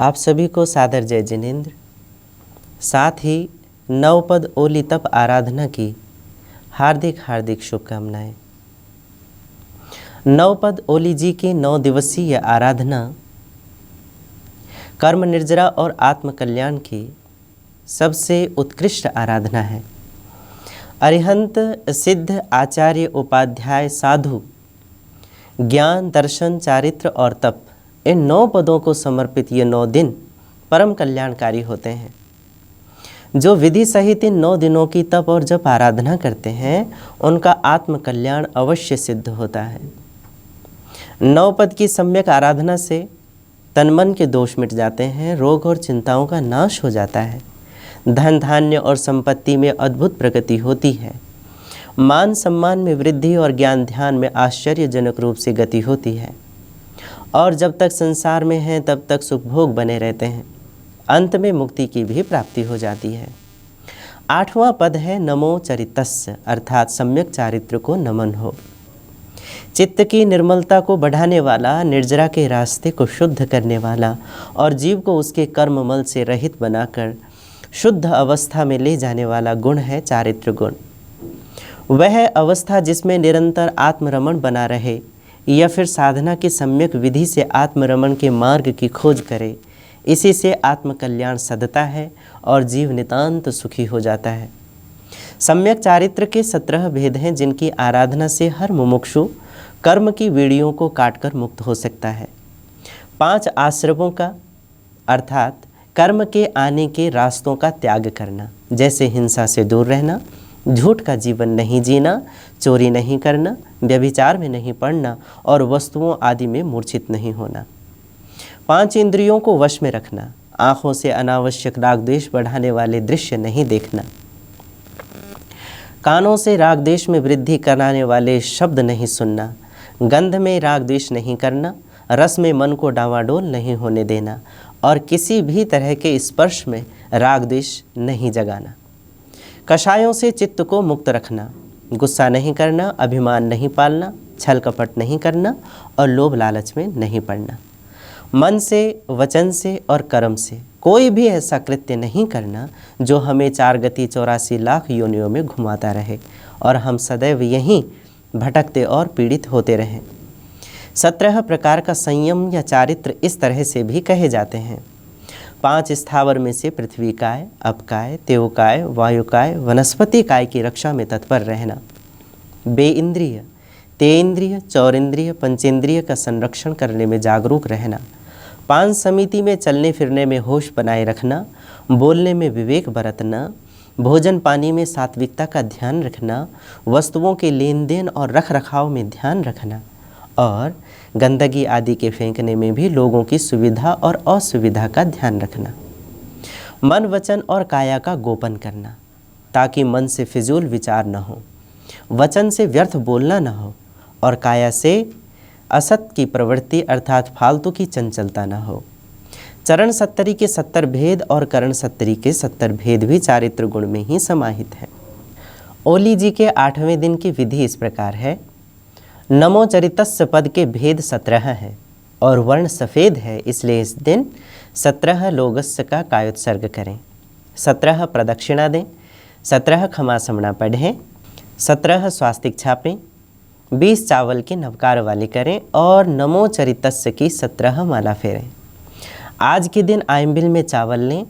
आप सभी को सादर जय जिनेंद्र। साथ ही नवपद ओली तप आराधना की हार्दिक हार्दिक शुभकामनाएं। नवपद ओली जी की 9 दिवसीय आराधना कर्म निर्जरा और आत्म कल्याण की सबसे उत्कृष्ट आराधना है। अरिहंत सिद्ध आचार्य उपाध्याय साधु ज्ञान दर्शन चारित्र और तप, इन 9 पदों को समर्पित ये 9 दिन परम कल्याणकारी होते हैं। जो विधि सहित इन 9 दिनों की तप और जप आराधना करते हैं उनका आत्म कल्याण अवश्य सिद्ध होता है। 9 पद की सम्यक आराधना से तन मन के दोष मिट जाते हैं, रोग और चिंताओं का नाश हो जाता है, धन धान्य और संपत्ति में अद्भुत प्रगति होती है, मान सम्मान में वृद्धि और ज्ञान ध्यान में आश्चर्यजनक रूप से गति होती है, और जब तक संसार में हैं तब तक सुख भोग बने रहते हैं। अंत में मुक्ति की भी प्राप्ति हो जाती है। 8वां पद है नमो चरितस्य, अर्थात सम्यक चारित्र को नमन हो। चित्त की निर्मलता को बढ़ाने वाला, निर्जरा के रास्ते को शुद्ध करने वाला और जीव को उसके कर्ममल से रहित बनाकर शुद्ध अवस्था में ले जाने वाला गुण है चारित्र गुण। वह अवस्था जिसमें निरंतर आत्मरमण बना रहे या फिर साधना की सम्यक विधि से आत्मरमण के मार्ग की खोज करे, इसी से आत्मकल्याण सधता है और जीव नितांत सुखी हो जाता है। सम्यक चारित्र के 17 भेद हैं जिनकी आराधना से हर मुमुक्षु कर्म की वीड़ियों को काटकर मुक्त हो सकता है। 5 आश्रमों का अर्थात कर्म के आने के रास्तों का त्याग करना, जैसे हिंसा से दूर रहना, झूठ का जीवन नहीं जीना, चोरी नहीं करना, व्यभिचार में नहीं पड़ना और वस्तुओं आदि में मूर्छित नहीं होना। 5 इंद्रियों को वश में रखना, आँखों से अनावश्यक राग द्वेष बढ़ाने वाले दृश्य नहीं देखना, कानों से राग द्वेष में वृद्धि कराने वाले शब्द नहीं सुनना, गंध में राग द्वेष नहीं करना, रस में मन को डावाडोल नहीं होने देना और किसी भी तरह के स्पर्श में राग द्वेष नहीं जगाना। कषायों से चित्त को मुक्त रखना, गुस्सा नहीं करना, अभिमान नहीं पालना, छल कपट नहीं करना और लोभ लालच में नहीं पड़ना। मन से, वचन से और कर्म से कोई भी ऐसा कृत्य नहीं करना जो हमें 4 गति 84 लाख योनियों में घुमाता रहे और हम सदैव यहीं भटकते और पीड़ित होते रहें। 17 प्रकार का संयम या चारित्र इस तरह से भी कहे जाते हैं। 5 स्थावर में से पृथ्वी काय, अपकाय, तेवकाय, वायुकाय, वनस्पति काय की रक्षा में तत्पर रहना। बेइंद्रिय, तेन्द्रिय, चौरिंद्रिय, पंचेंद्रिय का संरक्षण करने में जागरूक रहना। 5 समिति में चलने फिरने में होश बनाए रखना, बोलने में विवेक बरतना, भोजन पानी में सात्विकता का ध्यान रखना, वस्तुओं के लेन देन और रख रखाव में ध्यान रखना और गंदगी आदि के फेंकने में भी लोगों की सुविधा और असुविधा का ध्यान रखना। मन, वचन और काया का गोपन करना ताकि मन से फिजूल विचार न हो, वचन से व्यर्थ बोलना न हो और काया से असत की प्रवृत्ति अर्थात फालतू की चंचलता न हो। चरण 70 के 70 भेद और करण 70 के 70 भेद भी चारित्र गुण में ही समाहित है। ओली जी के 8वें दिन की विधि इस प्रकार है। नमो चरितस्य पद के भेद 17 हैं और वर्ण सफ़ेद है, इसलिए इस दिन 17 लोगस्य का कायोत्सर्ग करें, 17 प्रदक्षिणा दें, 17 क्षमा समणा पढ़ें, 17 स्वास्तिक छापें, 20 चावल की नवकार वाली करें और नमो चरितस्य की 17 माला फेरें। आज के दिन आइंबिल में चावल लें।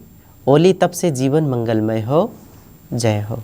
ओली तप से जीवन मंगलमय हो। जय हो।